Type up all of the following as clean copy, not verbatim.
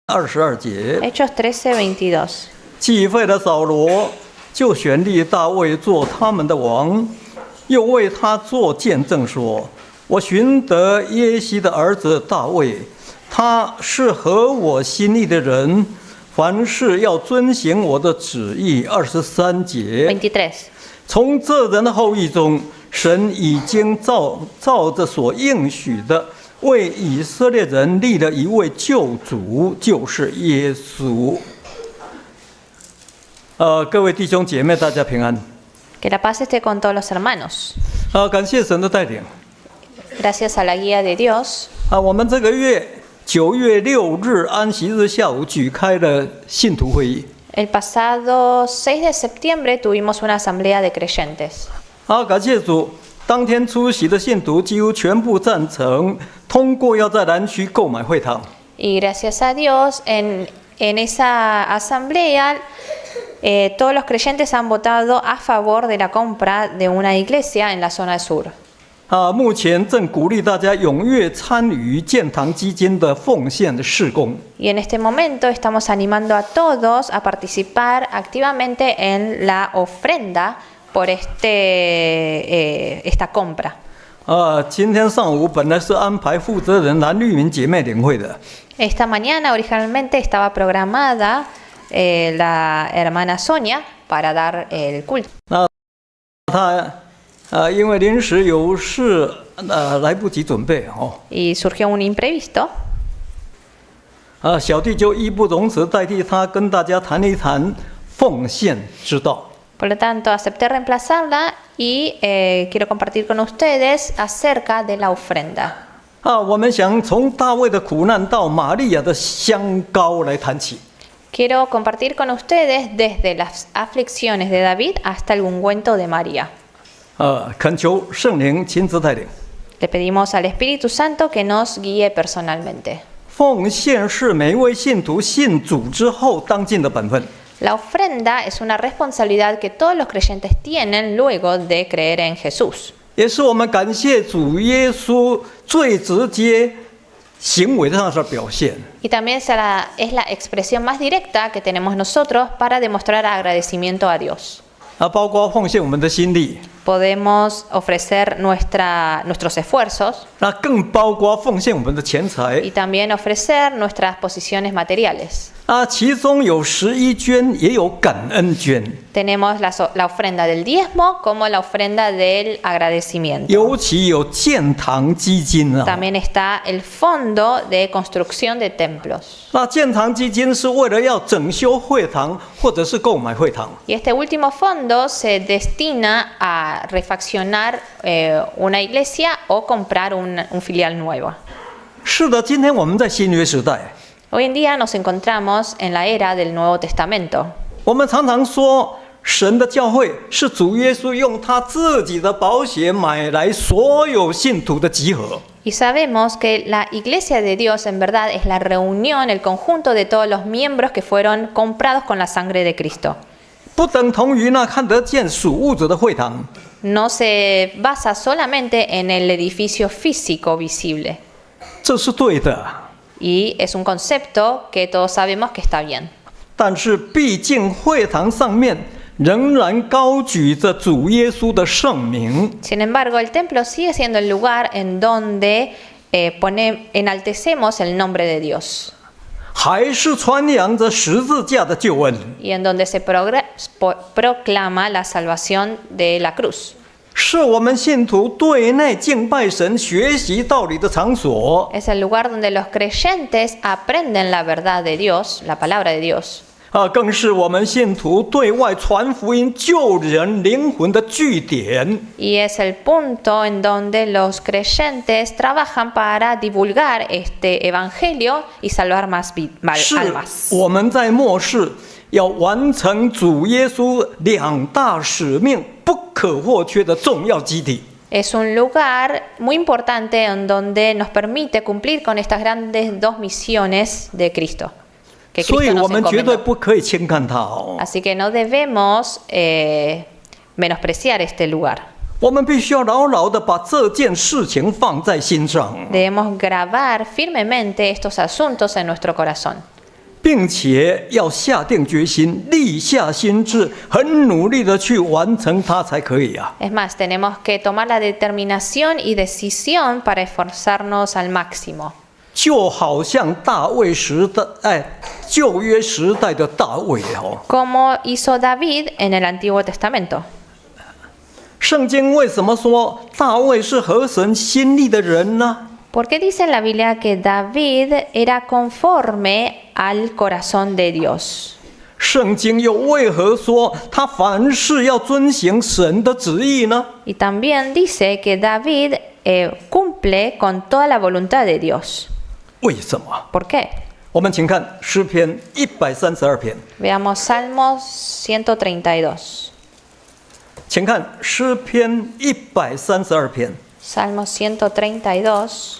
22节。 Hechos 13:22. 既废了扫罗，就选立大卫做他们的王，又为他做见证说：我寻得耶西的儿子大卫，他是合我心意的人，凡事要遵行我的旨意。23节。 23. 从这人的后裔中，神已经照着所应许的，为以色列人立了一位救主，就是耶稣。各位弟兄姐妹，大家平安。 Que la paz esté con todos los hermanos. 感谢神的带领。 Gracias a la guía de Dios. 我们这个月9月6日安息日下午举开了信徒会议。 El pasado 6 de septiembre tuvimos una asamblea de creyentes. 感谢主，当天出席的信徒几乎全部赞成通过要在南区购买会堂。 Y gracias a Dios, en esa asamblea todos los creyentes han votado a favor de la compra de una iglesia en la zona sur. 目前正鼓励大家踊跃参与建堂基金的奉献的事工。 Y en este momento estamos animando a todos a participar activamente en la ofrenda por esta compra. 今天上午本来是安排负责人蓝绿民姐妹领会的。 Esta mañana originalmente estaba programada la hermana Sonia para dar el culto. 她因为临时有事，来不及准备Y surgió un imprevisto. 小弟就义不容辞代替她跟大家谈一谈奉献之道。 Por lo tanto, acepté reemplazarla y quiero compartir con ustedes acerca de la ofrenda. 我们想从大卫的苦难到玛利亚的香膏来谈起。 Quiero compartir con ustedes desde las aflicciones de David hasta el ungüento de María. 恳求圣灵亲自带领。 Le pedimos al Espíritu Santo que nos guíe personalmente. 奉献是每一位信徒信主之后当尽的本分。 La ofrenda es una responsabilidad que todos los creyentes tienen luego de creer en Jesús. 也是我们感谢主耶稣最直接行为上的表现。 Y también es la expresión más directa que tenemos nosotros para demostrar agradecimiento a Dios. 包括奉献我们的心力， Podemos ofrecer nuestros esfuerzos 更包括奉献我们的钱财。 y también ofrecer nuestras posiciones materiales. 其中有11捐，也有感恩捐。 Tenemos la ofrenda del diezmo como la ofrenda del agradecimiento. 尤其有建堂基金。 También está el fondo de construcción de templos. 建堂基金是为了要整修会堂，或者是购买会堂。 Y este último fondo se destina a refaccionar una iglesia o comprar un filial nuevo. 是的，今天我们在新约时代。 Hoy en día nos encontramos en la era del Nuevo Testamento. 我们常常说，神的教会是主耶稣用他自己的宝血买来所有信徒的集合。 Y sabemos que la iglesia de Dios en verdad es la reunión, el conjunto de todos los miembros que fueron comprados con la sangre de Cristo. 不等同于那看得见属物质的会堂。 No se basa solamente en el edificio físico visible. 这是对的。 Y es un concepto que todos sabemos que está bien. 但是毕竟会堂上面仍然高举着主耶稣的圣名。 Sin embargo, el templo sigue siendo el lugar en donde enaltecemos el nombre de Dios. 还是传扬着十字架的救恩。 Y en donde se proclama la salvación de la cruz. 是我们信徒对内敬拜神、学习道理的场所。 Es el lugar donde los creyentes aprenden la verdad de Dios, la palabra de Dios. 更是我们信徒对外传福音、救人灵魂的据点。 Y es el punto en donde los creyentes trabajan para divulgar este evangelio y salvar más almas. 是我们在末世要完成主耶稣两大使命不可或缺的重要基地。 Es un lugar muy importante en donde nos permite cumplir con estas grandes dos misiones de Cristo. Que 所以 Cristo 我 nos 们绝对 encomendó. 不可以轻看它哦。 Así que no debemos menospreciar este lugar. 我们必须要牢牢地把这件事情放在心上。 Debemos grabar firmemente estos asuntos en nuestro corazón. 并且要下定决心，立下心志，很努力的去完成它才可以啊。 Es más, tenemos que tomar la determinación y decisión para esforzarnos al máximo. 就好像大卫时代，旧约时代的大卫哦。 Como hizo David en el Antiguo Testamento. 圣经为什么说大卫是合神心意的人呢？ ¿Por qué dice en la Biblia que David era conforme al corazón de Dios? 圣经又为何说他凡事要遵行神的旨意呢？ Y también dice que David cumple con toda la voluntad de Dios. 为什么？ ¿Por qué? 我们请看诗篇132篇， Veamos Salmos 132. 请看诗篇132篇 Salmos 132,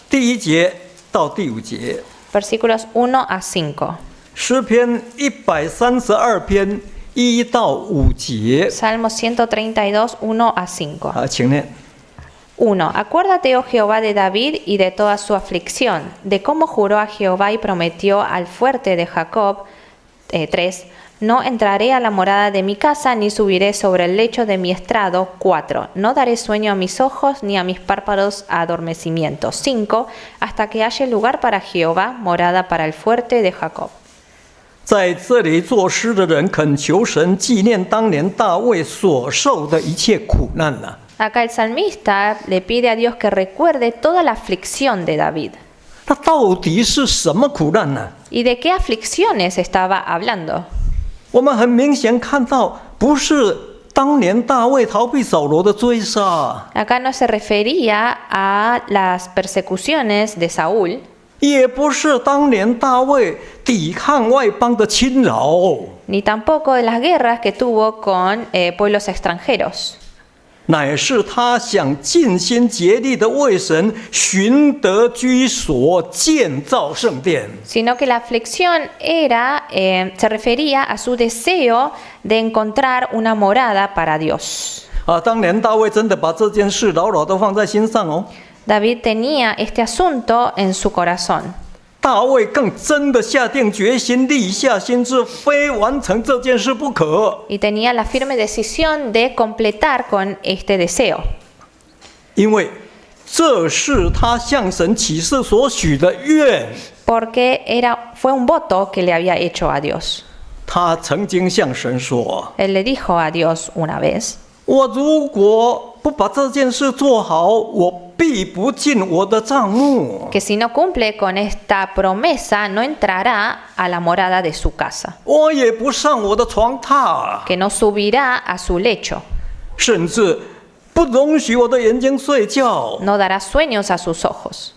第1节到第5节。 versículos 1 a 5. 诗篇132篇1到5节 Salmos 132, 1 a 5. 啊，请念。 1. Acuérdate, oh Jehová, de David y de toda su aflicción, de cómo juró a Jehová y prometió al fuerte de Jacob. 3. No entraré a la morada de mi casa, ni subiré sobre el lecho de mi estrado. 4. No daré sueño a mis ojos, ni a mis párpados adormecimiento. 5. Hasta que haya lugar para Jehová, morada para el fuerte de Jacob. 在这里作诗的人恳求神纪念当年大卫所受的一切苦难啊。 Acá el salmista le pide a Dios que recuerde toda la aflicción de David. 那到底是什么苦难呢？ ¿Y de qué aflicciones estaba hablando? 我们很明显看到，不是当年大卫逃避扫罗的追杀， Acá no se refería a las persecuciones de Saúl, 也不是当年大卫抵抗外邦的侵扰， ni tampoco de las guerras que tuvo con pueblos extranjeros, 乃是他想尽心竭力的为神寻得居所，建造圣殿。 sino que la aflicción se refería a su deseo de encontrar una morada para Dios. 当年大卫真的把这件事牢牢的放在心上哦。 David tenía este asunto en su corazón. 大卫更真的下定决心，立下心志，非完成这件事不可。 Y tenía la firme decisión de completar con este deseo. 因为这是他向神起誓所许的愿。 Porque fue un voto que le había hecho a Dios. 他曾经向神说 Él le dijo a Dios una vez: 我如果不把这件事做好，我必不进我的帐幕。 que si no cumple con esta promesa no entrará a la morada de su casa, 我也不上我的床榻， que no subirá a su lecho, 甚至不容许我的眼睛睡觉， no dará sueños a sus ojos,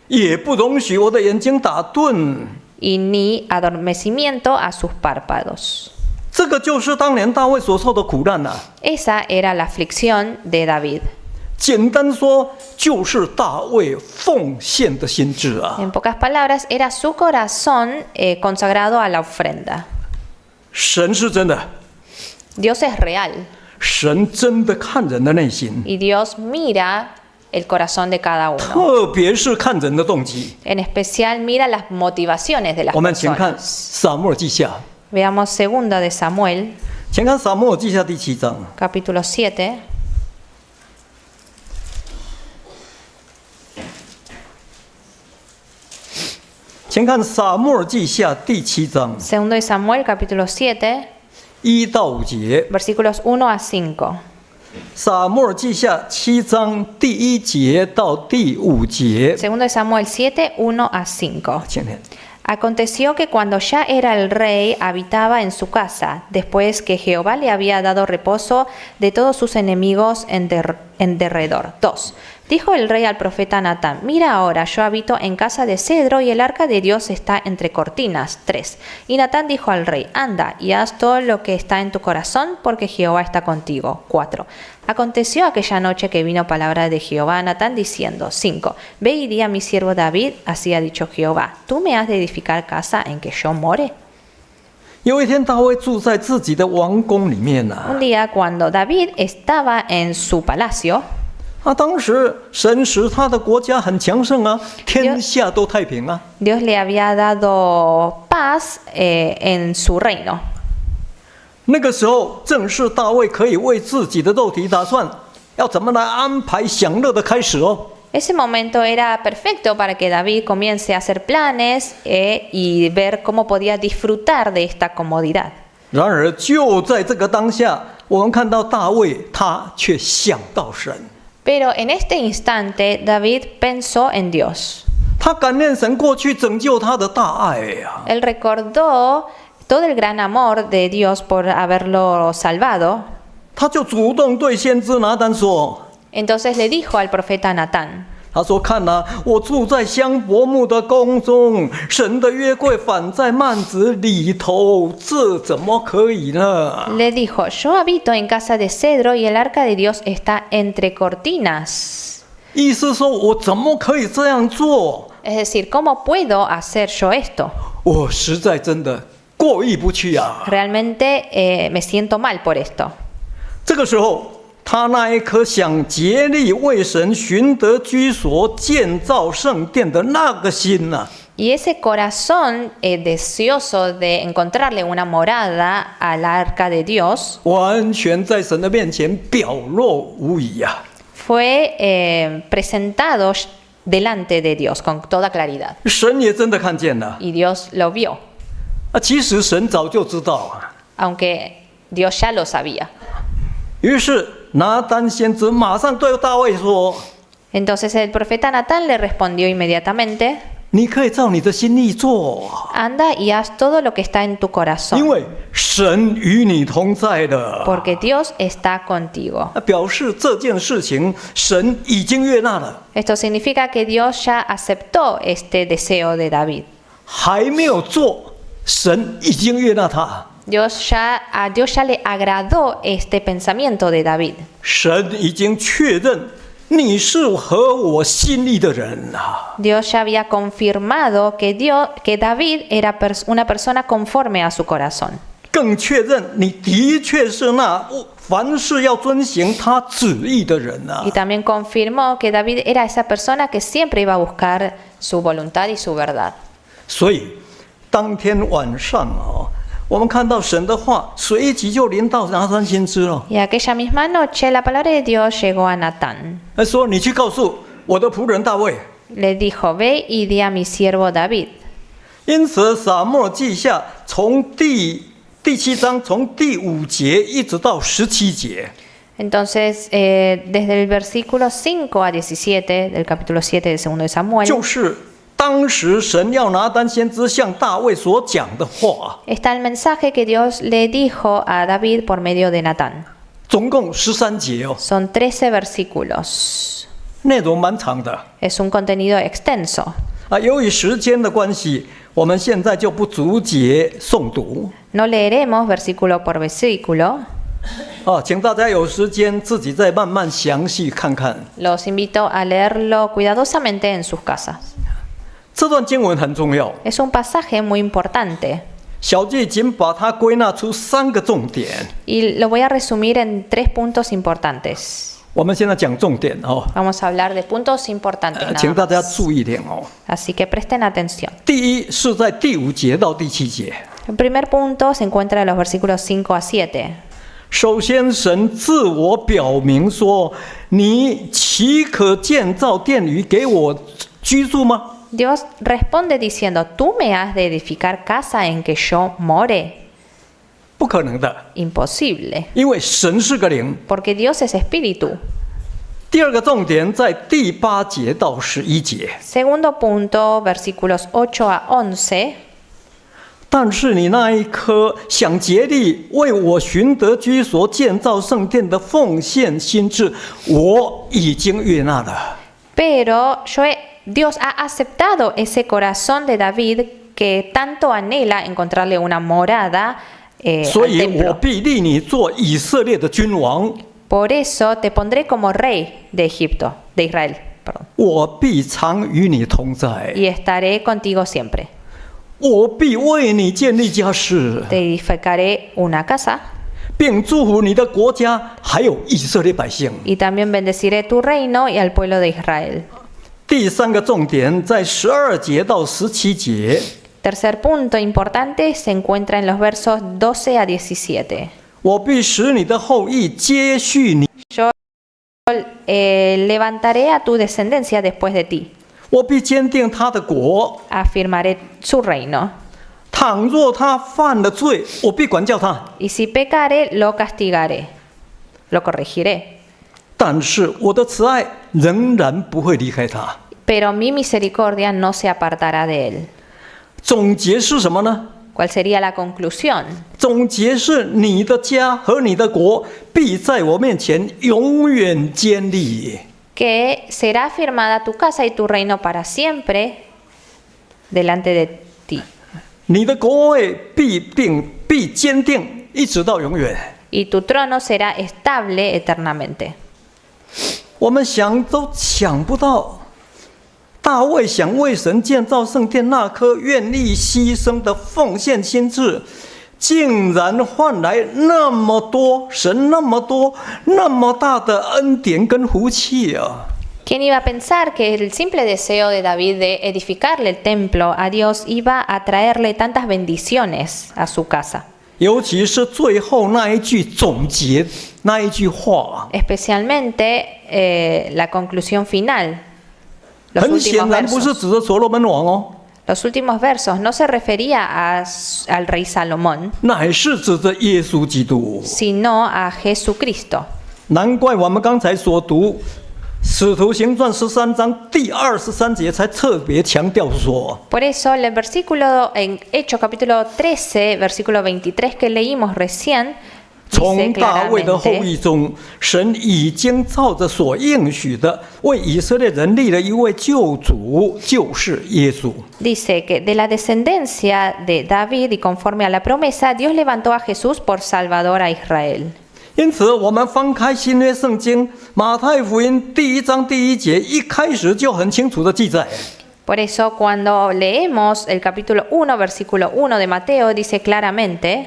也不容许我的眼睛打盹。 y ni adormecimiento a sus párpados. 这个就是当年大卫所受的苦难呐、Esa era la aflicción de David. 简单说，就是大卫奉献的心志啊。 En pocas palabras, era su corazón consagrado a la ofrenda. 神是真的， Dios es real 神真的看人的内心， y Dios mira el corazón de cada uno. 特别是看人的动机。 En especial mira las motivaciones de las 我们请看 personas. 撒母耳记下， Veamos 2 de Samuel, 请看撒母耳记下第7章。 capítulo 7. 请看撒母耳记下第7章2 de Samuel, capítulo 7, 1到5节。 versículos 1 a 5. 撒母耳记下7章第1节到第5节。 2 de Samuel 7, 1 a 5. 请念。 Aconteció que cuando ya era el rey, habitaba en su casa, después que Jehová le había dado reposo de todos sus enemigos en derredor. 2. Dijo el rey al profeta Natán: mira ahora, yo habito en casa de cedro y el arca de Dios está entre cortinas. 3. Y Natán dijo al rey: anda y haz todo lo que está en tu corazón, porque Jehová está contigo. 4. Aconteció aquella noche que vino palabra de Jehová a Natán diciendo: 5. Ve y di a mi siervo David, así ha dicho Jehová: ¿tú me has de edificar casa en que yo more? 有一天，大卫住在自己的王宫里面呐、 Un día, cuando David estaba en su palacio, 当时神使他的国家很强盛啊，天下都太平啊。Dios le había dado paz en su reino. 那个时候，正是大卫可以为自己的肉体打算，要怎么来安排享乐的开始哦。Ese momento era perfecto para que David comience a hacer planes y ver cómo podía disfrutar de esta comodidad. 然而，就在这个当下，我们看到大卫，他却想到神， Pero en este instante David pensó en Dios. 他感念神过去拯救他的大爱呀、Él recordó todo el gran amor de Dios por haberlo salvado. 他就主动对先知拿单说。 Entonces le dijo al profeta Natán: 他说：“看哪、我住在香柏木的宫中，神的约柜反在幔子里头，这怎么可以呢？” Le dijo: Yo habito en casa de cedro y el arca de Dios está entre cortinas. 意思说，我怎么可以这样做？ Es decir, ¿cómo puedo hacer yo esto? 我实在真的过意不去啊！ Realmente me siento mal por esto. 这个时候，他那一颗想竭力为神寻得居所、建造圣殿的那个心呐、Y ese corazón deseoso de encontrarle una morada al arca de Dios 完全在神的面前表露无遗呀、 fue presentado delante de Dios con toda claridad. 神也真的看见了 Y Dios lo vio, 其实神早就知道啊。 aunque Dios ya lo sabía. 于是拿单先知马上对大卫说 Entonces el profeta Natán le respondió inmediatamente: 你可以照你的心意做， Anda y haz todo lo que está en tu 因 corazón, 为神与你同在的。 porque Dios está contigo. 表示这件事情神已经悦纳了， Esto significa que Dios ya aceptó este deseo de David. 还没有做，神已经悦纳他。 A Dios ya le agradó este pensamiento de David. 神已经确认你是合我心意的人啊！ Dios ya había confirmado que David era una persona conforme a su corazón. 更确认你的确是那凡事要遵行他旨意的人啊！ Y también confirmó que David era esa persona que siempre iba a buscar su voluntad y su verdad. 所以当天晚上啊，我们看到神的话随即就临到拿单先知了。 Y aquella misma noche la palabra de Dios llegó a Natán. 他说：“你去告诉我的仆人大卫。” Le dijo: Ve y di a mi siervo David. 因此，撒母耳记下从第7章从第5节一直到17节。 Entonces, desde el versículo 5 a 17 del capítulo 7 del segundo de Samuel, 就是当时神要拿单先知向大卫所讲的话， está el mensaje que Dios le dijo a David por medio de Natán. 总共13节哦， Son 13 versículos. 内容蛮长的 Es un contenido extenso. 由于时间的关系，我们现在就不逐节诵读 No leeremos versículo por versículo. 请大家有时间自己再慢慢详细看看。 Los invito a leerlo cuidadosamente en sus casas. 这段经文很重要， Es un pasaje muy importante. 小记仅把它归纳出3个重点。 Y lo voy a resumir en 3 puntos importantes. 我们现在讲重点哦， Vamos a hablar de puntos importantes. 请 Nada 大家 más. 注意点哦。 Así que presten atención. 第一是在第5节到第7节。 El primer punto se encuentra en los versículos 5 a 7. 首先，神自我表明说：“你岂可建造殿宇给我居住吗？” Dios responde diciendo: ¿Tú me has de edificar casa en que yo more? 不可能的， Imposible, 因为神是个灵。 porque Dios es espíritu. 第二个重点在第8节到11节。 Segundo punto, versículos 8 a 11. 但是你那一颗想竭力为我寻得居所、建造圣殿的奉献心志，我已经悦纳了。 Pero Dios ha aceptado ese corazón de David que tanto anhela encontrarle una morada 所 al 以我 templo. 必立你做以色列的君王， Por eso te pondré como rey de Israel, perdón, 我必常与你同在， y estaré contigo siempre. 我必为你建立家室， Te edificaré una casa, 并祝福你的国家，还有以色列百姓。 y también bendeciré tu reino y al pueblo de Israel. 第三个重点在12节到17节。 Tercer punto importante se encuentra en los versos 12 a 17. 我必使你的后裔接续你， Yo levantaré a tu descendencia después de ti, 我必坚定他的国。 afirmaré su reino. 倘若他犯了罪，我必管教他。 Y si pecare, lo castigaré, lo corregiré. 但是我的慈爱仍然不会离开他。 Pero mi misericordia no se apartará de él. 总结是什么呢？ ¿Cuál sería la conclusión? 总结是你的家和你的国必在我面前永远坚立。 Que será afirmada tu casa y tu reino para siempre delante de ti. 你的国位必坚定，一直到永远。 Y tu trono será estable eternamente. 我们想都想不到，大卫想为神建造圣殿那颗愿意牺牲的奉献心智，竟然换来那么多神那么多那么大的恩典跟福气啊！ ¿Quién iba a pensar que el simple deseo de David de edificarle el templo a Dios iba a traerle tantas bendiciones a su casa? 尤其是最后那一句总结那一句话， Especialmente la conclusión final. Los 很显 últimos 然不是 versos. 指的所罗门王哦， Los últimos versos no se refería al rey Salomón, 乃是指着耶稣基督。 sino a Jesucristo. 难怪我们刚才所读《使徒行传》13章第23节才特别强调说。 Por eso el versículo en Hechos capítulo 13, versículo 23 que leímos recién, 从 dice 大卫的后 claramente, 裔中，神已经照着所应许的，为以色列人立了一位救主，就是耶稣。 dice que de la descendencia de David y conforme a la promesa, Dios levantó a Jesús por Salvador a Israel. 因此，我们翻开新约圣经马太福音第1章第1节，一开始就很清楚的记载。 Por eso cuando leemos el capítulo 1, versículo 1 de Mateo, dice claramente,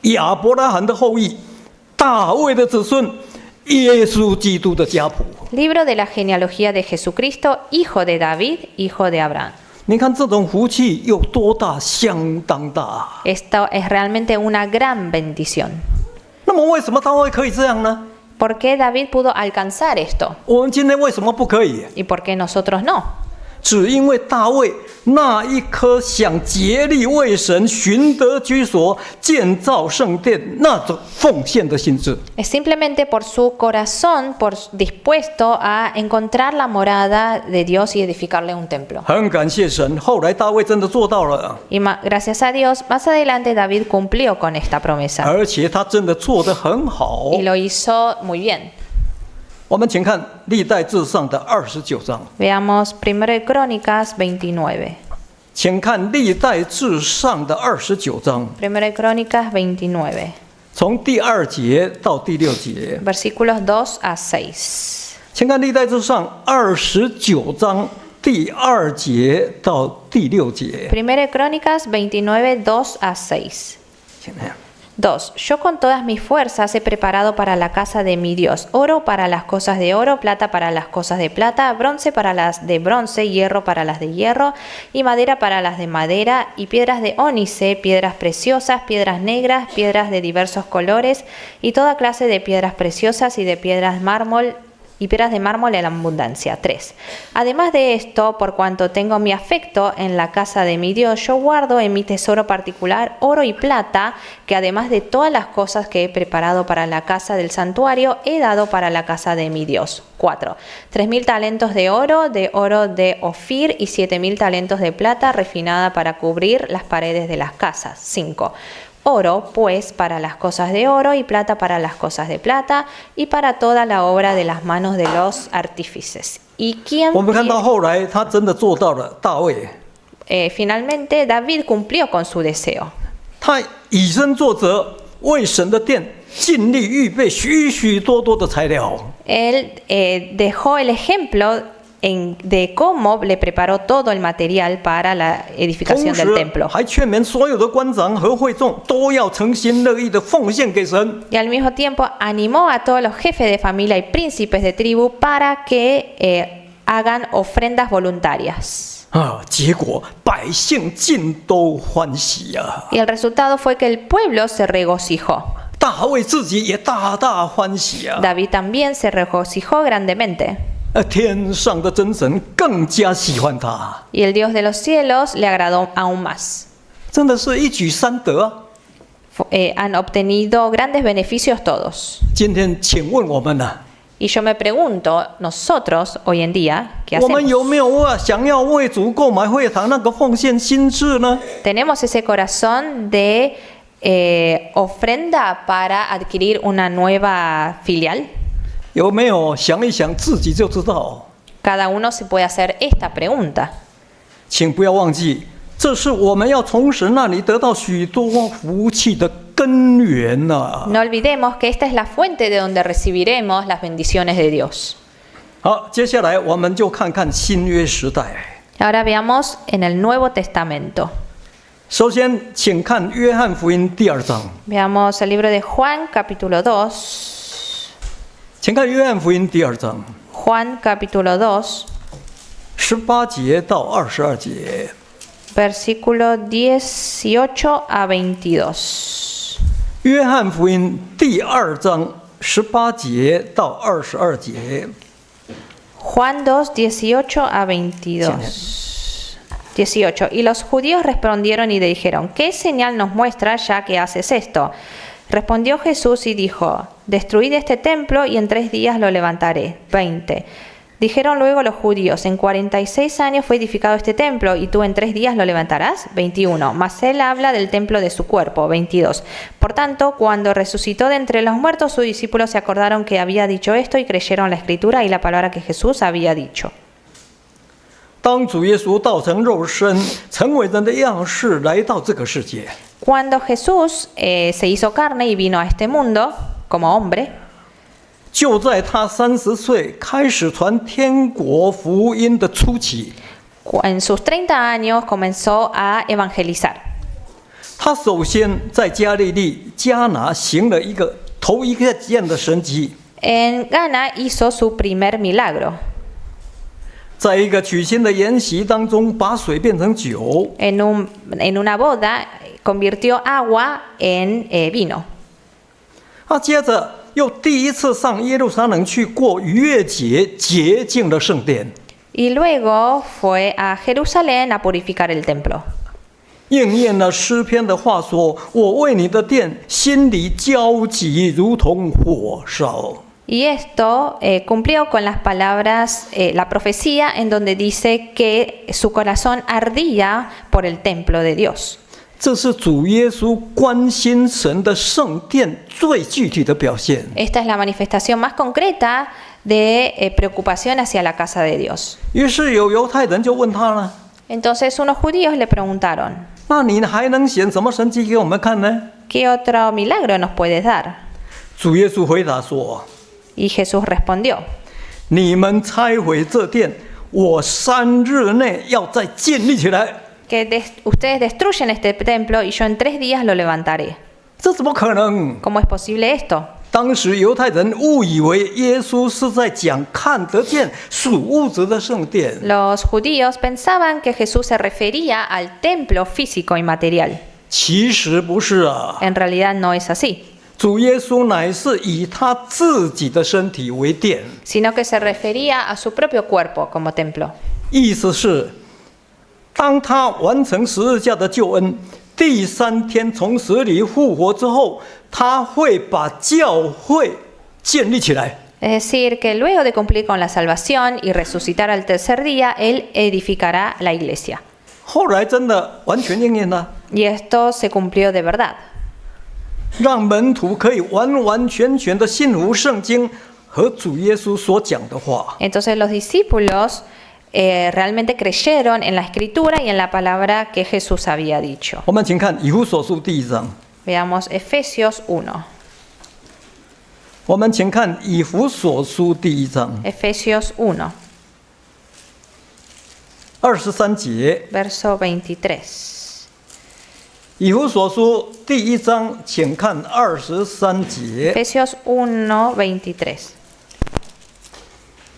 亚伯拉罕的后裔，大卫的子孙，耶稣基督的家谱。 libro de la genealogía de Jesucristo, hijo de David, hijo de Abraham. 你看这种福气有多大？相当大。 Esto es realmente una gran bendición. 那么，为什么大卫可以这样呢？ ¿Por qué David pudo alcanzar esto? 我们今天为什么不可以？ ¿Y por qué nosotros no? 只因为大卫那一颗想竭力为神寻得居所、建造圣殿那种奉献的心智。 Es simplemente por su corazón, por dispuesto a encontrar la morada de Dios y edificarle un templo. 很感谢神，后来大卫真的做到了， Y gracias a Dios, más adelante David cumplió con esta promesa. 而且他真的做得很好。 Y lo hizo muy bien. 我们请看历代志上的29章， Veamos 1 Crónicas 29. 请看历代志上的29章， 1 Crónicas 29, 从第2节到第6节。 versículos 2 a 6. 请看历代志上29章第2节到第6节。 1 Crónicas 29, 2 a 6. 请看。 2. Yo con todas mis fuerzas he preparado para la casa de mi Dios oro para las cosas de oro, plata para las cosas de plata, bronce para las de bronce, hierro para las de hierro y madera para las de madera y piedras de ónice, piedras preciosas, piedras negras, piedras de diversos colores y toda clase de piedras preciosas y de piedras mármol y piedras de mármol en abundancia. 3. Además de esto, por cuanto tengo mi afecto en la casa de mi Dios, yo guardo en mi tesoro particular oro y plata, que además de todas las cosas que he preparado para la casa del santuario, he dado para la casa de mi Dios. 4. 3.000 talentos de oro de Ofir y 7.000 talentos de plata refinada para cubrir las paredes de las casas. 5. Oro, pues, para las cosas de oro y plata para las cosas de plata y para toda la obra de las manos de los artífices. ¿Y quién? 我们看到后来，他真的做到了。大卫， finalmente David cumplió con su deseo. 他以身作则，为神的殿尽力预备许许多多的材料。 Él dejó el ejemplo de cómo le preparó todo el material para la 同 edificación 时 del templo. 还劝勉所有的官长和会众都要诚心乐意的奉献给神。 Y al mismo tiempo animó a todos los jefes de familia y príncipes de tribu para que hagan ofrendas voluntarias. 结果百姓尽都欢喜呀、 Y el resultado fue que el pueblo se regocijó. 大卫自己也大大欢喜呀、 David también se regocijó grandemente. 天上的真神更加喜欢他， Y el Dios de los cielos le agradó aún más. 真的是一举三得啊！ Han obtenido grandes beneficios todos. 今天请问我们呢、 Y yo me pregunto, nosotros hoy en día, ¿qué 我们有 hacemos? 没有想要为主购买会堂那个奉献心智呢？ ¿Tenemos ese corazón de ofrenda para adquirir una nueva filial? 有没有想一想自己就知道？ Cada uno se puede hacer esta pregunta. 请不要忘记，这是我们要从神那里得到许多福气的根源呐、 No olvidemos que esta es la fuente de donde recibiremos las bendiciones de Dios. 好，接下来我们就看看新约时代。 Ahora veamos en el Nuevo Testamento. 首先，请看约翰福音第2章。 Veamos el libro de Juan capítulo 2. 请看约翰福音第2章 Juan capítulo 2, 18节到22节。 versículo 18 a 22. 约翰福音第2章18节到22节。 Juan 2, 18 a 22. 18. Y los judíos respondieron y le dijeron, ¿qué señal nos muestra ya que haces esto? Respondió Jesús y dijo, destruid este templo y en 3 días lo levantaré. 20. Dijeron luego los judíos, en 46 años fue edificado este templo y tú en 3 días lo levantarás. 21. Mas él habla del templo de su cuerpo. 22. Por tanto, cuando resucitó de entre los muertos, sus discípulos se acordaron que había dicho esto y creyeron la escritura y la palabra que Jesús había dicho. 当主耶稣道成肉身，成为人的样式，来到这个世界， Cuando Jesús se hizo carne y vino a este mundo como hombre, 就在他30岁开始传天国福音的初期， en sus 30 años comenzó a evangelizar. 他首先在加利利迦拿行了头一件的神迹， En Ghana hizo su primer milagro. 在一个娶亲的筵席当中，把水变成酒。 En una boda convirtió agua en vino. 接着又第一次上耶路撒冷去过逾越节，洁净了圣殿， Y luego fue a Jerusalén a purificar el templo. 应验了诗篇的话说：“我为你的殿心里焦急，如同火烧。” Y esto cumplió con las palabras, la profecía en donde dice que su corazón ardía por el templo de Dios. 这是主耶稣关心神的圣殿最具体的表现。 Esta es la manifestación más concreta de preocupación hacia la casa de Dios. 于是有犹太人就问他了 Entonces unos judíos le preguntaron, 那你还能显什么神迹给我们看呢？ ¿qué otro milagro nos puedes dar? 主耶稣回答说 Y Jesús respondió, 你们拆毁这殿，我3日内要再建立起来。 que ustedes destruyen este templo y yo en 3 días lo levantaré. 这怎么可能？ ¿Cómo es posible esto? 当时犹太人误以为耶稣是在讲看得见属物质的圣殿， Los judíos pensaban que Jesús se refería al templo físico y material. 其实不是啊。 En realidad no es así, 主耶稣乃是以他自己的身体为殿， sino que se refería a su propio cuerpo como templo. 意思是，当他完成十字架的救恩，第3天从死里复活之后，他会把教会建立起来。 Es decir, que luego de cumplir con la salvación y resucitar al tercer día, Él edificará la iglesia. 后来真的完全应验了， Y esto se cumplió de verdad. 让门徒可以完完全全的信服圣经和主耶稣所讲的话。 Entonces los discípulos realmente creyeron en la escritura y en la palabra que Jesús había dicho. 我们请看以弗所书第1章， Veamos Efesios 1. 我们请看以弗所书第1章。 Efesios 1. 23节， verso 23. 以弗所书第1章，请看23节。 Efesios 1:23.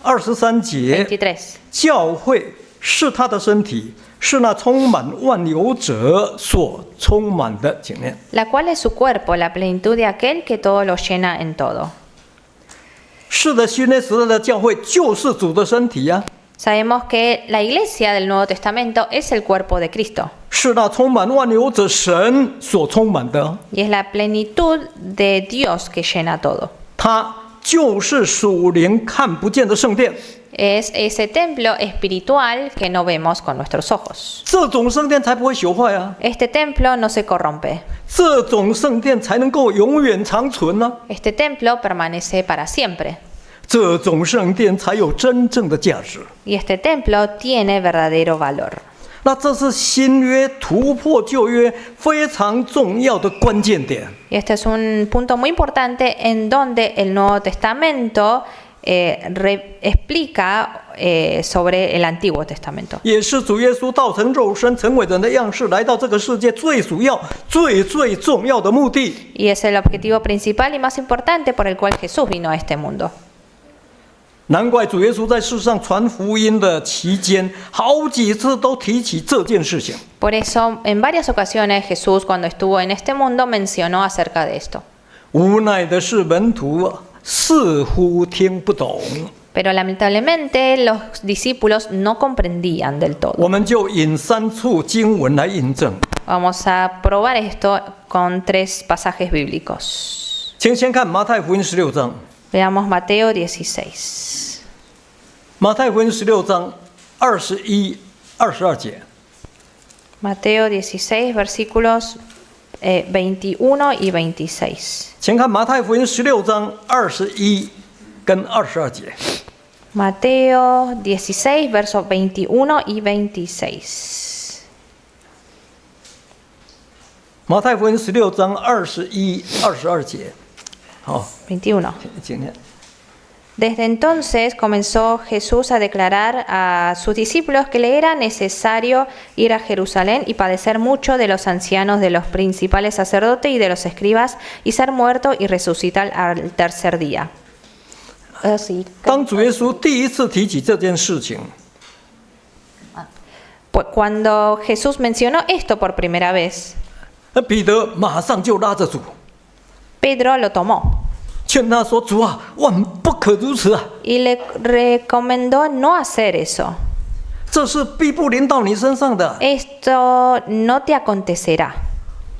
23节， 23. 教会是他的身体，是那充满万有者所充满的经验。 La cual es su cuerpo, la plenitud de aquel que todo lo llena en todo. 是的，新约时代的教会就是主的身体呀、 Sabemos que la iglesia del Nuevo Testamento es el cuerpo de Cristo 是那充满万有者神所充满的， y es la plenitud de Dios que llena todo. 它就是属灵看不见的圣殿。 Es ese templo espiritual que no vemos con nuestros ojos. 这种圣殿才不会朽坏啊， Este templo no se corrompe. 这种圣殿才能够永远长存呢、 Este templo permanece para siempre. 这种圣殿才有真正的价值。 Y este templo tiene verdadero valor. 那这是新约突破旧约非常重要的关键点。 Y este es un punto muy importante en donde el Nuevo Testamento explica sobre el Antiguo Testamento. 也是主耶稣道成肉身，成为人的样式，来到这个世界最主要、最重要的目的。 Y es el objetivo principal y más importante por el cual Jesús vino a este mundo. 难怪主耶稣在世上传福音的期间，好几次都提起这件事情。 Por eso, en varias ocasiones Jesús, cuando estuvo en este mundo, mencionó acerca de esto. 无奈的是，门徒似乎听不懂。 Pero lamentablemente los discípulos no comprendían del todo. 我们就引3处经文来印证。 Vamos a probar esto con 3 pasajes bíblicos. 请先看马太福音16章。 Veamos Mateo 16. 马太福音16章21、22节。 Mateo 16, versículos 21 y 26. 请看马太福音16章21跟22节。 Mateo 16, versos 21 y 26. 马太福音16章21、22节。好， 21. 请念。 Desde entonces comenzó Jesús a declarar a sus discípulos que le era necesario ir a Jerusalén y padecer mucho de los ancianos, de los principales sacerdotes y de los escribas, y ser muerto y resucitar al tercer día. 当主耶稣第一次提起这件事情， Cuando Jesús mencionó esto por primera vez, 彼得马上就拉着主， Pedro lo tomó 劝他说：“主啊，万不可如此啊！ y le recomendó no hacer eso. 这是必不临到你身上的。” Esto no te acontecerá.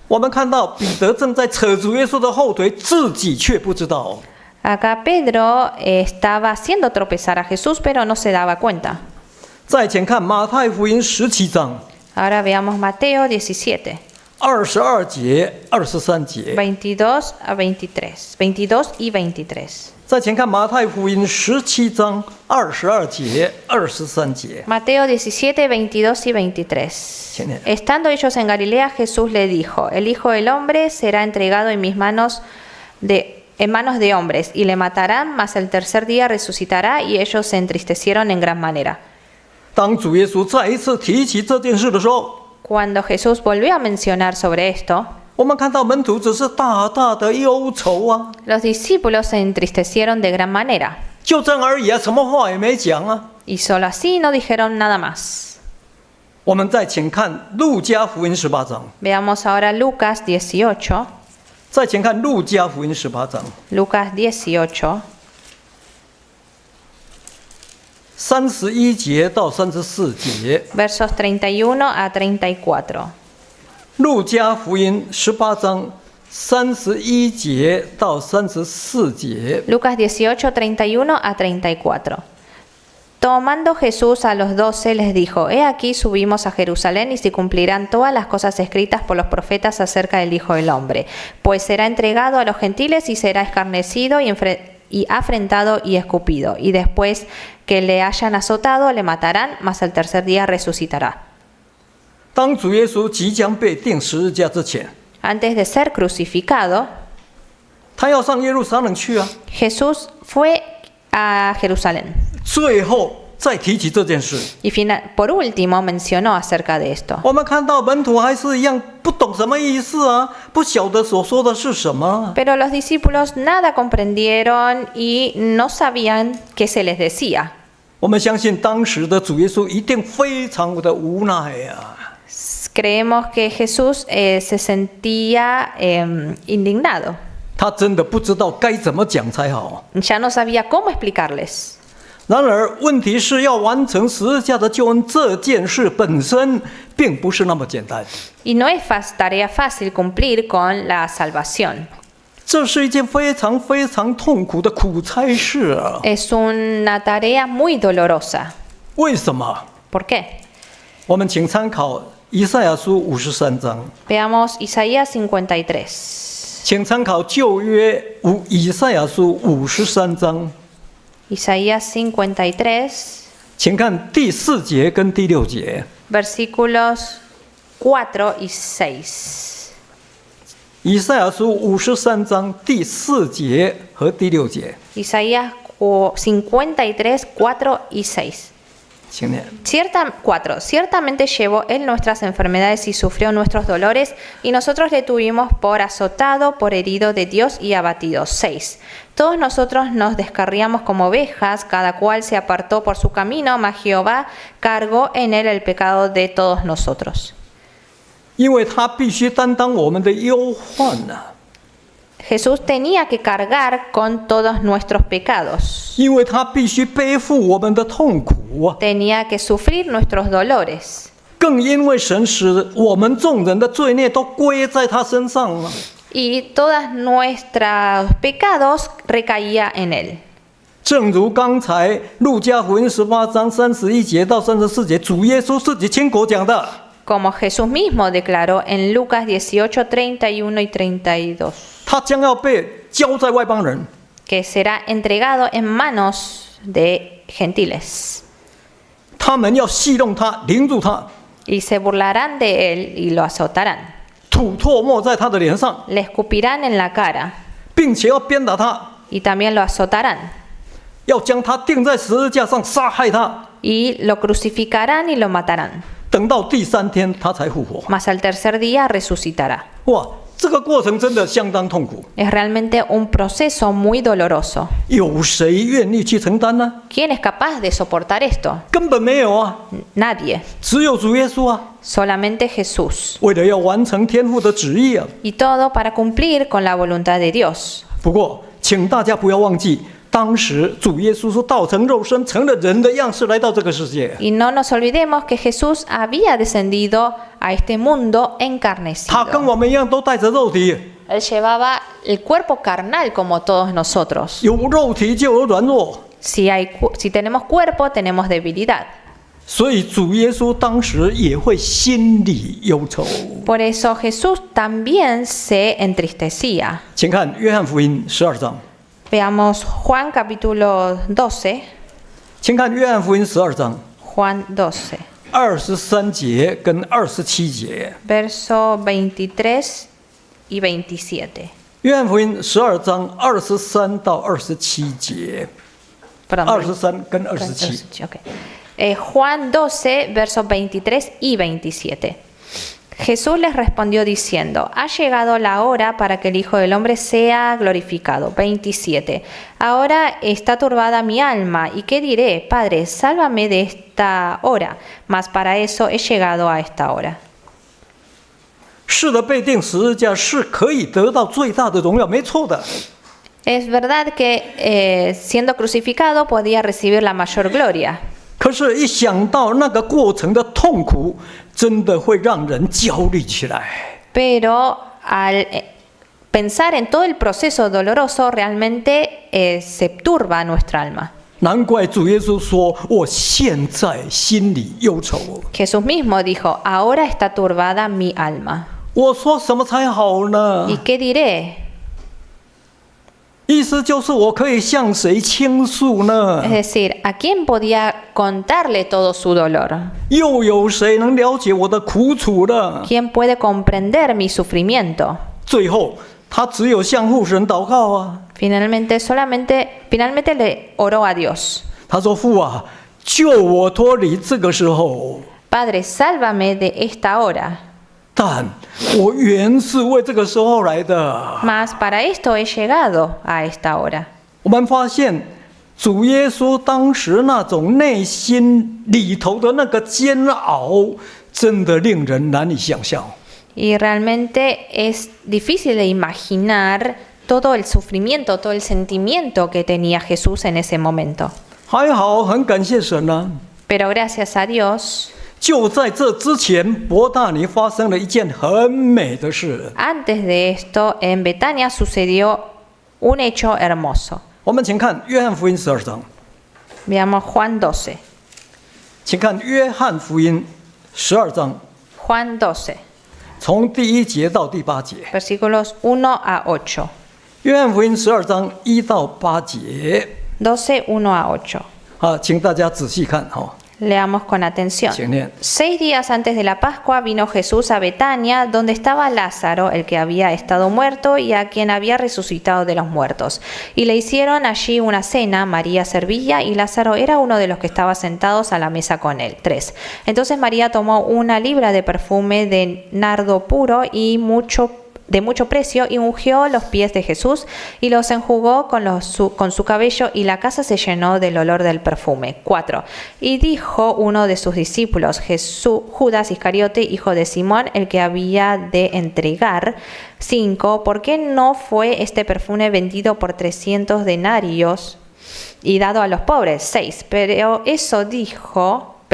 我们看到彼得正在扯主耶稣的后腿，自己却不知道。 Acá Pedro estaba haciendo tropezar a Jesús, pero no se daba cuenta. 再请看马太福音17章 Ahora veamos Mateo 17, 22节、23节。 22 a 23, 22 y 23. 再请看马太福音17章22节、23节。 Mateo 17, 22 y 23. 请念。 Estando ellos en Galilea, Jesús le dijo: El Hijo del Hombre será entregado en manos de hombres, y le matarán, mas el tercer día resucitará. Y ellos se entristecieron en gran manera. 当主耶稣再一次提起这件事的时候， Cuando Jesús volvió a mencionar sobre esto, 我们看到门徒只是大大的忧愁啊， los discípulos se entristecieron de gran manera. 就这样而已啊，什么话也没讲啊。 Y solo así no dijeron nada más. 我们再请看路加福音18章， Veamos ahora Lucas 18. 再请看路加福音18章 Lucas 18, 31节到34节。 versos 31 a 34. 路加福音18章31节到34节。 Lucas 18, 31 a 34. Tomando Jesús a los 12 les dijo: He aquí subimos a Jerusalén y se cumplirán todas las cosas escritas por los profetas acerca del Hijo del Hombre. Pues será entregado a los gentiles y será escarnecido y afrentado y escupido. Y después que le hayan azotado, le matarán, mas al tercer día resucitará. 当主耶稣即将被钉十字架之前， Antes de ser crucificado, 他要上耶路撒冷去啊。 Jesús fue a Jerusalén. 最后再提起这件事。 Y por último mencionó acerca de esto. 我们看到门徒还是一样不懂什么意思啊，不晓得所说的是什么。 Pero los discípulos nada comprendieron y no sabían qué se les decía. 我们相信当时的主耶稣一定非常的无奈啊。 Creemos que Jesús se sentía indignado. 他真的不知道该怎么讲才好。 Ya no sabía cómo explicarles. 然而，问题是要完成十字架的救恩这件事本身，并不是那么简单。 Y no es tarea fácil cumplir con la salvación. 这是一件非常非常痛苦的苦差事啊！ Es una tarea muy dolorosa. 为什么？ ¿Por qué? 我们请参考以赛亚书53章， Veamos Isaías 53. 请参考旧约以赛亚书53章， Isaías 53, 请看第4节跟第6节。 versículos 4 y 6. 以赛亚书53章第4节和第6节， Isaías 53, 4 y 6. 请念。 Ciertamente llevó él nuestras enfermedades y sufrió nuestros dolores, y nosotros le tuvimos por azotado, por herido de Dios y abatido. 6. Todos nosotros nos descarriamos como ovejas, cada cual se apartó por su camino, mas Jehová cargó en él el pecado de todos nosotros. 因为他必须担当我们的忧患啊， Jesús tenía que cargar con todos nuestros pecados. 因为他必须背负我们的痛苦啊， Tenía que sufrir nuestros dolores. 更因为神使我们众人的罪孽都归在他身上啊。 Y todos nuestros pecados recaía en él. 正如刚才路加福音18章31节到34节，主耶稣自己亲口讲的。 Como Jesús mismo declaró en Lucas 18, 31 y 32, 他将要被交在外邦人， que será entregado en manos de gentiles, 他们要戏弄他，凌辱他， y se burlarán de él y lo azotarán, 吐唾沫在他的脸上， le escupirán en la cara 并且要鞭打他， y también lo azotarán, 要将他钉在十字架上杀害他， y lo crucificarán y lo matarán, 等到第3天他才复活。 mas al tercer día resucitará. 哇，这个过程真的相当痛苦， Es realmente un proceso muy doloroso. 有谁愿意去承担呢？ ¿Quién es capaz de soportar esto? 根本没有啊， Nadie, 只有主耶稣啊。 solamente Jesús. 为了要完成天父的旨意啊。 Y todo para cumplir con la voluntad de Dios. 不过，请大家不要忘记，当时主耶稣是道成肉身，成了人的样式来到这个世界。 Y no nos olvidemos que Jesús había descendido a este mundo 他跟 encarnecido. 我们一样，都带着肉体， Él llevaba el cuerpo carnal como todos nosotros. 有肉体就有软弱， Si tenemos cuerpo, tenemos debilidad. 所以主耶稣当时也会心里忧愁。 Por eso Jesús también se entristecía. 请看约翰福音12章， Veamos Juan capítulo 12. 请看约翰福音12章 Juan 12, 23节跟27节。 verso 23 y 27. 约翰福音12章23到27节 Perdón, ，23跟27。 Ok. Juan 12, versos 23 y 27. Jesús les respondió diciendo: ha llegado la hora para que el Hijo del Hombre sea glorificado. 27. Ahora está turbada mi alma, ¿y qué diré? Padre, sálvame de esta hora. Mas para eso he llegado a esta hora. 是的，被钉十字架是可以得到最大的荣耀，没错的。 Es verdad que siendo crucificado podía recibir la mayor gloria. 可是，一想到那个过程的痛苦，真的会让人焦虑起来。 Pero al pensar en todo el proceso doloroso, realmente se turba nuestra alma. 难怪主耶稣说：“我现在心里忧愁。 Jesús mismo dijo: ahora está turbada mi alma. ”我说什么才好呢？ ¿Y qué diré? 意思就是我可以向谁倾诉呢？ Es decir, ¿a quién podía contarle todo su dolor? 又有谁能了解我的苦楚呢？ ¿Quién puede comprender mi sufrimiento? 最后，他只有向父神祷告啊。 Finalmente le oró a Dios. 他说：“父啊，救我脱离这个时候。 Padre, sálvame de esta hora. 但我原是为这个时候来的。 Mas para esto he llegado a esta hora. 我们发现，主耶稣当时那种内心里头的那个煎熬，真的令人难以想象。 Y realmente es difícil de imaginar todo el sufrimiento, todo el sentimiento que tenía Jesús en ese momento. 还好，很感谢神啊！ Pero gracias a Dios, 就在这之前，伯大尼发生了一件很美的事。 antes de esto, en Betania sucedió un hecho hermoso. 我们请看约翰福音12章， Veamos Juan 12. 请看约翰福音12章， Juan 12, 从第1节到第8节。 versículos 1 a 8. 约翰福音12章1到8节， 12, 1 a 8. 啊，请大家仔细看哈。 Leamos con atención. 请念。 6 días antes de la Pascua vino Jesús a Betania, donde estaba Lázaro, el que había estado muerto y a quien había resucitado de los muertos. Y le hicieron allí una cena. María servía y Lázaro era uno de los que estaba sentados a la mesa con él. 3. Entonces María tomó una libra de perfume de nardo puro y de mucho precio y ungió los pies de Jesús y los enjugó con su cabello y la casa se llenó del olor del perfume. 4. Y dijo uno de sus discípulos, Judas Iscariote, hijo de Simón, el que había de entregar. 5. ¿Por qué no fue este perfume vendido por 300 denarios y dado a los pobres? 6. Pero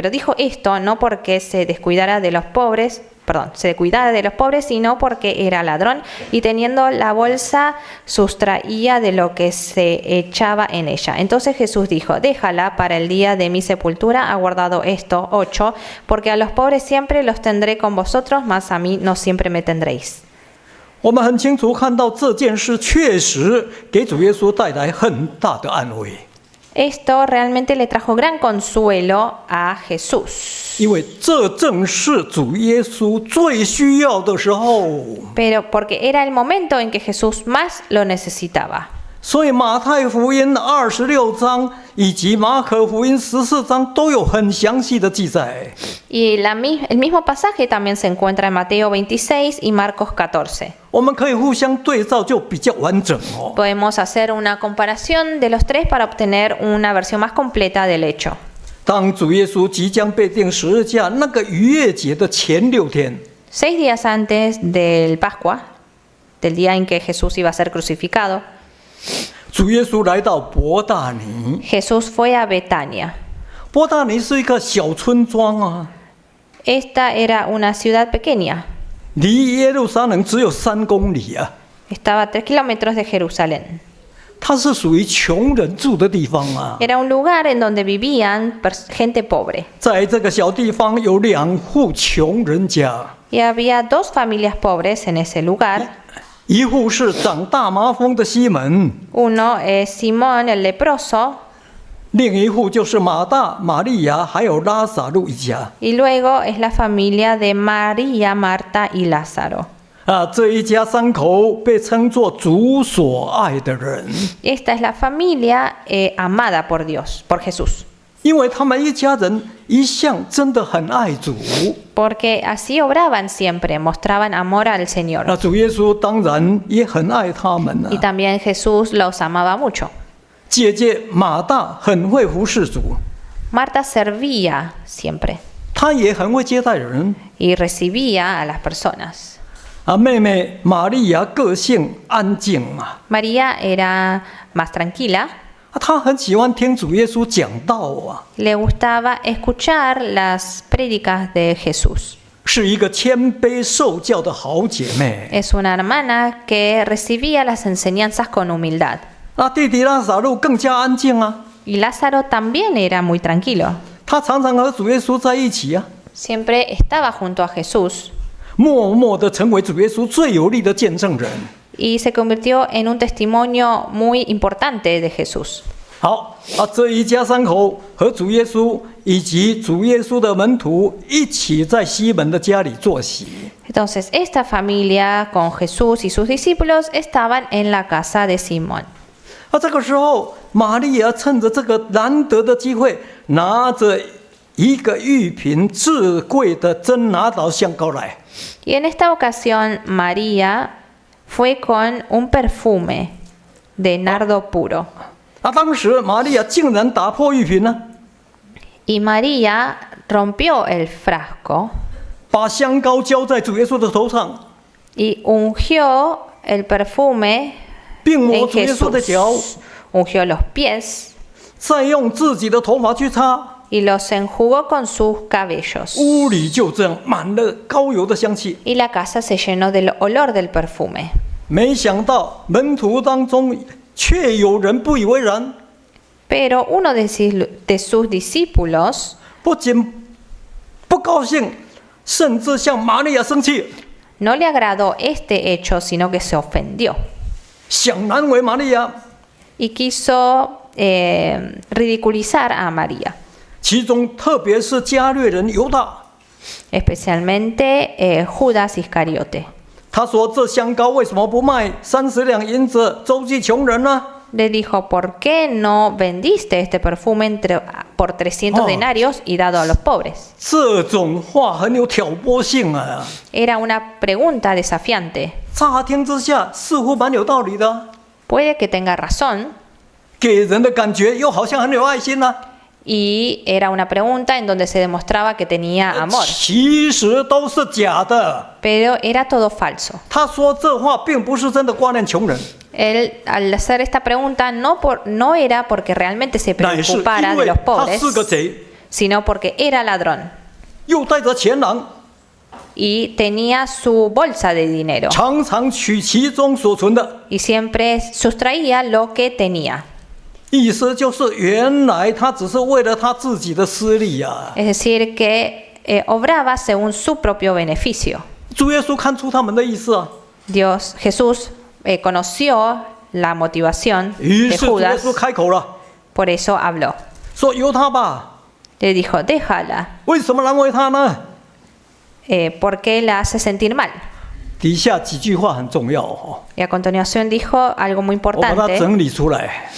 dijo esto no porque se descuidara de los pobres, sino porque era ladrón y teniendo la bolsa sustraía de lo que se echaba en ella. Entonces Jesús dijo, déjala, para el día de mi sepultura ha guardado esto. 8. Porque a los pobres siempre los tendré con vosotros, mas a mí no siempre me tendréis. 我们很清楚看到这件事确实给主耶稣带来很大的安慰。 Esto realmente le trajo gran consuelo a Jesús. 因为这正是主耶稣最需要的时候。 Pero porque era el momento en que Jesús más lo necesitaba. 所以马太福音26章以及马可福音14章都有很详细的记载。 Y el mismo pasaje también se encuentra en Mateo 26 y Marcos 14. 我们可以互相对照，就比较完整哦。 Podemos hacer una comparación de los tres para obtener una versión más completa del hecho. 当主耶稣即将被钉十字架那个逾越节的前6天， 6 días antes del Pascua, del día en que Jesús iba a ser crucificado, 主耶稣来到伯大尼。 Jesús fue a Betania. 伯大尼是一个小村庄啊， Esta era una ciudad pequeña. 离耶路撒冷只有3公里啊。 Estaba a 3 kilómetros de Jerusalén. 它是属于穷人住的地方啊。 Era un lugar en donde vivían gente pobre. 在这个小地方有2户穷人家， Y había 2 familias pobres en ese lugar. 一户是长大麻风的西门， Uno es Simón el leproso 另一户就是马大、玛利亚还有拉撒路一家。 y luego es la familia de María, Marta y Lázaro. 这一家3口被称作主所爱的人， Esta es la familia amada por Dios, por Jesús. 因为他们一家人一向真的很爱主。 Porque así obraban siempre, mostraban amor al Señor. 主耶稣当然也很爱他们 Y también Jesús los amaba mucho. 姐姐马大很会服侍主， Marta servía siempre 她也很会接待人。 y recibía a las personas. 妹妹玛利亚个性安静啊， María era más tranquila. 她很喜欢听主耶稣讲道啊， Le gustaba escuchar las prédicas de Jesús. 是一个谦卑受教的好姐妹。 Es una hermana que recibía las enseñanzas con humildad. 弟弟拉撒路更加安静啊， Y Lázaro también era muy tranquilo. 他常常和主耶稣在一起啊， Siempre estaba junto a Jesús 默默地成为主耶稣最有力的见证人。 y se convirtió en un testimonio muy importante de Jesús. 好这一家3口和主耶稣以及主耶稣的门徒一起在西门的家里坐席。 Entonces, esta familia con Jesús y sus discípulos estaban en la casa de Simón. 这个时候，玛利亚趁着这个难得的机会，拿着一个玉瓶至贵的真拿岛香膏来。Y en esta ocasión María fue con un perfume de nardo puro. 当时玛利亚竟然打破玉瓶呢， Y María rompió el frasco 把香膏浇在主耶稣的头上， y ungió el perfume 并 en 抹主耶稣的脚， Jesús. Ungió los pies 再用自己的头发去擦， y los enjugó con sus cabellos. 屋里就这样满了膏油的香气。 Y la casa se llenó del olor del perfume. 没想到门徒当中却有人不以为然， Pero uno de sus discípulos 不仅不高兴，甚至向玛利亚生气， no le agradó este hecho, sino que se ofendió 想难为玛利亚。 y quiso ridiculizar a María, 其中特别是加略人犹大， especialmente Judas Iscariote. 他说：“这香膏为什么不卖30两银子周济穷人呢？” Le dijo, ¿por qué no vendiste este perfume por 300 denarios y dado a los pobres? 这种话很有挑拨性啊！ Era una pregunta desafiante. 乍听之下似乎蛮有道理的， Puede que tenga razón, 给人的感觉又好像很有爱心呢、 y era una pregunta en donde se demostraba que tenía amor, 其实都是假的。 pero era todo falso. 他说这话并不是真的挂念穷人， Él, al hacer esta pregunta, no era porque realmente se 乃是 preocupara 因 de 为 los 他 pobres, 是个贼， sino porque era ladrón 又带着钱囊， y tenía su bolsa de dinero 常常取其中所存的。 y siempre sustraía lo que tenía. 意思就是原来他只是为了他自己的私利呀、 Es decir, que obraba según su propio beneficio. 主耶稣看出他们的意思啊， Jesús conoció la motivación 于 de 是主耶 Judas, 稣开口了， por eso habló. 说由他吧。 Le dijo, déjala, 为什么难为他呢？ porque la hace sentir mal. 底下几句话很重要哦， Y a continuación dijo algo muy 我把它 importante. 整理出来。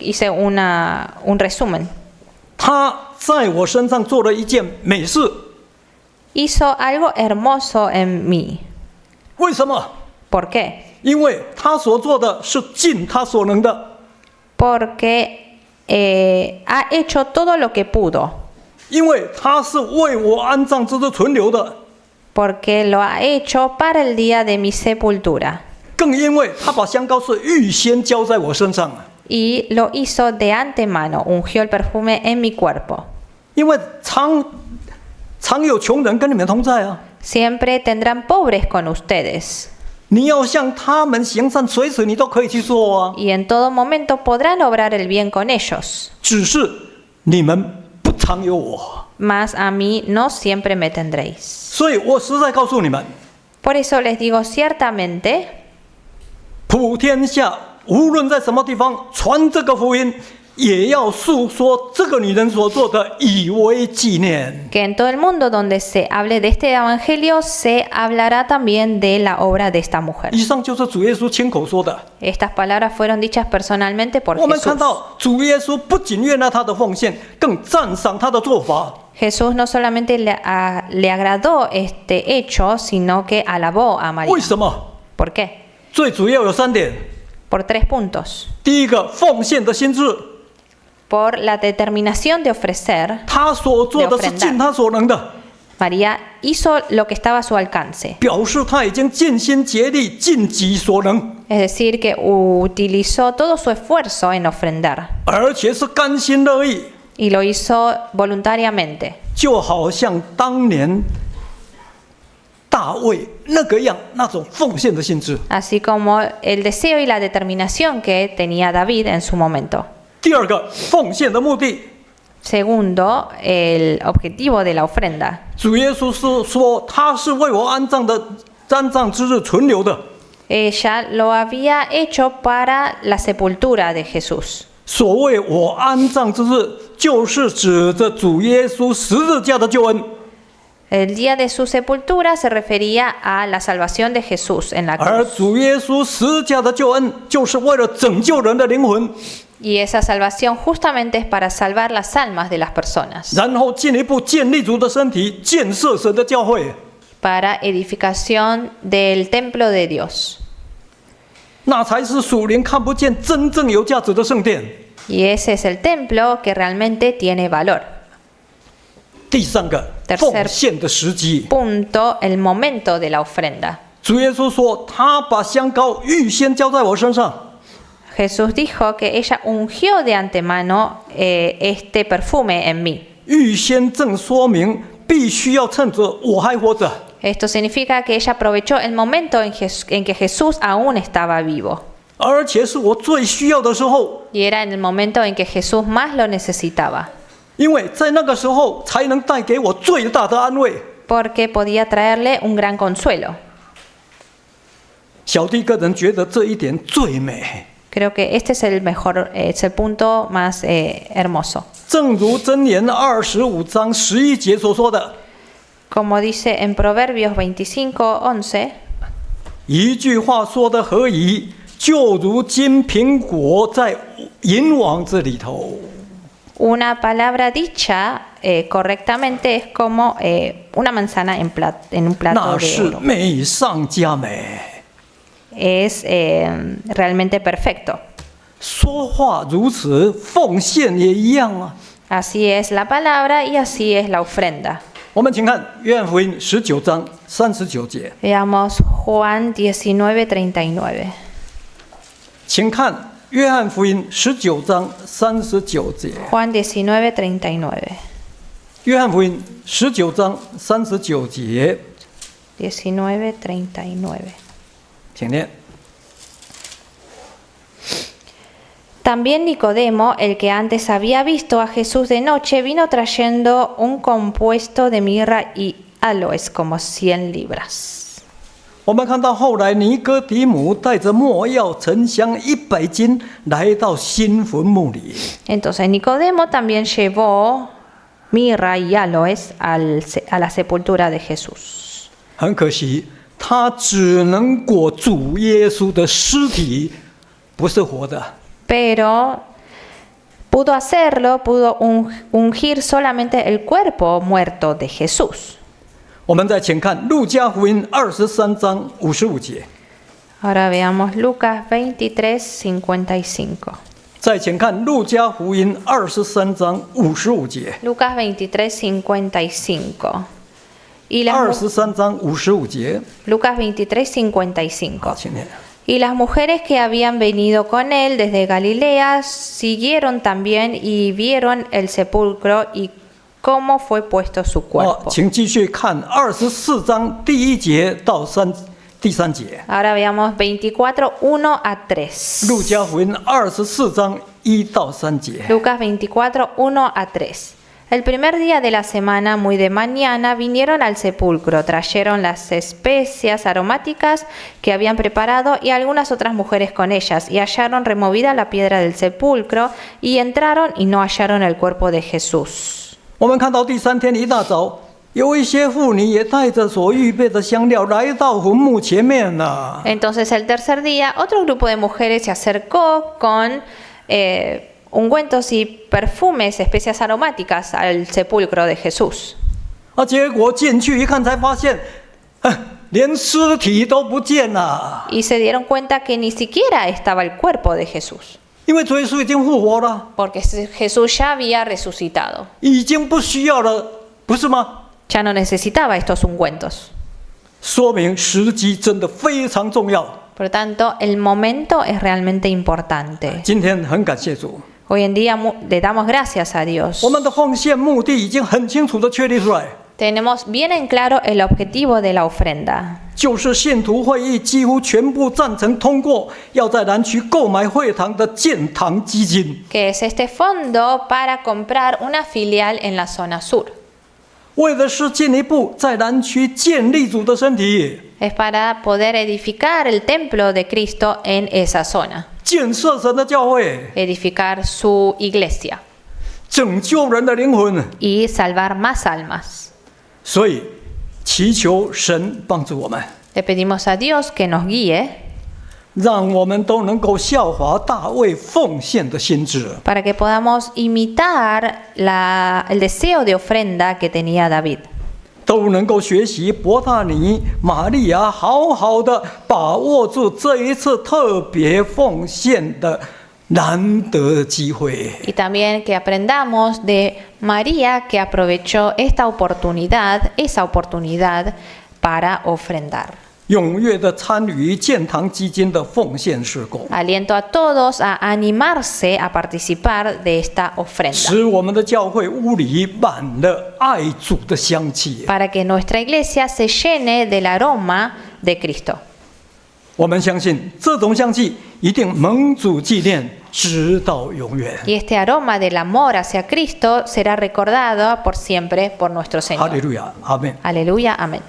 Hice un resumen. 他在我身上做了一件美事， Hizo algo hermoso en mí. 为什么？ ¿Por qué? 因为他所做的是尽他所能的， Porque ha hecho todo lo que pudo. 因为他是为我安葬之日存留的， Porque lo ha hecho para el día de mi sepultura. 更因为他把香膏是预先浇在我身上。 Y lo hizo de antemano, ungió el perfume en mi cuerpo. 因为常有穷人跟你们同在啊， Siempre tendrán pobres con ustedes. 你要向他们行善，随时你都可以去做啊。 Y en todo momento podrán obrar el bien con ellos. 只是你们不常有我， Mas a mí no siempre me tendréis. 所以我实在告诉你们， Por eso les digo ciertamente, 普天下无论在什么地方传这个福音，也要诉说这个女人所做的，以为纪念。 que en todo el mundo donde se hable de este evangelio, se hablará también de la obra de esta mujer. 以上就是主耶稣亲口说的。 Estas palabras fueron dichas personalmente por 我们看 Jesús. 到主耶稣不仅悦纳他的奉献，更赞赏他的做法。 Jesús no solamente le agradó este hecho, sino que alabó a 为 María. 什么？ ¿Por qué? 最主要有3点。 Por 3 puntos. 第一个，奉献的心智， Por la determinación de ofrecer, 他所做的是尽他所能的， María hizo lo que estaba a su alcance. 表示他已经尽心竭力、尽己所能， Es decir, que utilizó todo su esfuerzo en ofrendar. 而且是甘心乐意， Y lo hizo voluntariamente. 就好像当年大卫那个样，那种奉献的心智。 Así como el deseo y la determinación que tenía David en su momento. 第二个，奉献的目的， Segundo, el objetivo de la ofrenda. 主耶稣是说他是为我安葬之日存留的。 Ella lo había hecho para la sepultura de Jesús. 所谓我安葬之日，就是指着主耶稣十字架的救恩。El día de su sepultura se refería a la salvación de Jesús en la 而 cruz. 主耶稣十架的救恩，就是为了拯救人的灵魂， Y esa salvación justamente es para salvar las almas de las personas, 然后进一步建立主的身体，建设神的教会。 para edificación del templo de Dios. 那才是属灵看不见、真正有价值的圣殿。 Y ese es el templo que realmente tiene valor. 第三个， Tercer 奉献的时机。 Punto, el momento de la ofrenda. 主耶稣说：“他把香膏预先浇在我身上。” Jesús dijo que ella ungió de antemano este perfume en mí. 预先正说明必须要趁着我还活着， Esto significa que ella aprovechó el momento en que Jesús aún estaba vivo. 而且是我最需要的时候， Y era en el momento en que Jesús más lo necesitaba, 因为在那个时候才能带给我最大的安慰。 porque podía traerle un gran consuelo. 小弟个人觉得这一点最美。 Creo que este es el mejor, es el punto más hermoso. 正如箴言25章11节所说的， Como dice en Proverbios 25:11, 一句话说得何宜，就如金苹果在银网子里头。 una palabra dicha correctamente es como una manzana en un plato 那 de 是 oro. 美上加美。 Es realmente perfecto. 说话如此，奉献也一样啊。 Así es la palabra y así es la ofrenda. 我们请看约翰福音19章39节， Veamos Juan 19:39. 请看约翰福音19章39节。 Juan 19:39. 约翰福音19章39节， 19:39. 请念。 También Nicodemo, el que antes había visto a Jesús de noche, vino trayendo un compuesto de mirra y aloes como 100 libras. 我们看到后来尼哥底母带着没药、沉香100斤来到新坟墓里， Entonces Nicodemo también llevó mirra y aloes a la sepultura de Jesús. 很可惜，他只能裹主耶稣的尸体，不是活的。 Pero pudo hacerlo, pudo ungir solamente el cuerpo muerto de Jesús. 我们再请看路加福音23章55节， Ahora veamos Lucas 23:55. 再请看路加福音23章55节， Lucas 23:55. Y las, 23章55节， Lucas 23:55. 好，请念。 Y las mujeres que habían venido con él desde Galilea siguieron también y vieron el sepulcro y cómo fue puesto su 好， cuerpo. 请继续看24章第1节到第3节， Ahora veamos 24:1-3. 路加福音24章1到3节。 Lucas 24:1-3. El primer día de la semana, muy de mañana, vinieron al sepulcro, trajeron las especias aromáticas que habían preparado y algunas otras mujeres con ellas, y hallaron removida la piedra del sepulcro, y entraron y no hallaron el cuerpo de Jesús. 我们看到第3天一大早，有一些妇女也带着所预备的香料来到坟墓前面了。 Entonces el tercer día, otro grupo de mujeres se acercó con ungüentos y perfumes, especias aromáticas al sepulcro de Jesús. 结果进去一看，才发现，连尸体都不见了， Y se dieron cuenta que ni siquiera estaba el cuerpo de Jesús, 因为主耶稣已经复活了， porque Jesús ya había resucitado. 已经不需要了，不是吗？ Ya no necesitaba estos ungüentos. 说明时机真的非常重要。 Por lo tanto, el momento es realmente importante. 今天很感谢主， Hoy en día le damos gracias a Dios. 我们的奉献目的已经很清楚的确立出来， Tenemos bien en claro el objetivo de la ofrenda. 就是信徒会议几乎全部赞成通过，要在南区购买会堂的建堂基金， Que es este fondo para comprar una filial en la zona sur. 为的是进一步在南区建立主的身体， Es para poder edificar el templo de Cristo en esa zona. 建设神的教会， Edificar su iglesia 拯救人的灵魂。 y salvar más almas. 所以祈求神帮助我们， Le pedimos a Dios que nos guíe 让我们都能够效法大卫奉献的心志， para que podamos imitar el deseo de ofrenda que tenía David. 都能够学习伯大尼、玛利亚，好好的把握住这一次特别奉献的难得机会。 Y también que aprendamos de María que aprovechó esa oportunidad para ofrendar. 踊跃的参与建堂基金的奉献事工， Aliento a todos a animarse a participar de esta ofrenda 使我们的教会屋里满了爱主的香气。 para que nuestra iglesia se llene del aroma de Cristo. 我们相信这种香气一定蒙主纪念，直到永远。 Y este aroma del amor hacia Cristo será recordado por siempre por nuestro 哈利 Señor. 路亚，阿门。 Aleluya, amén.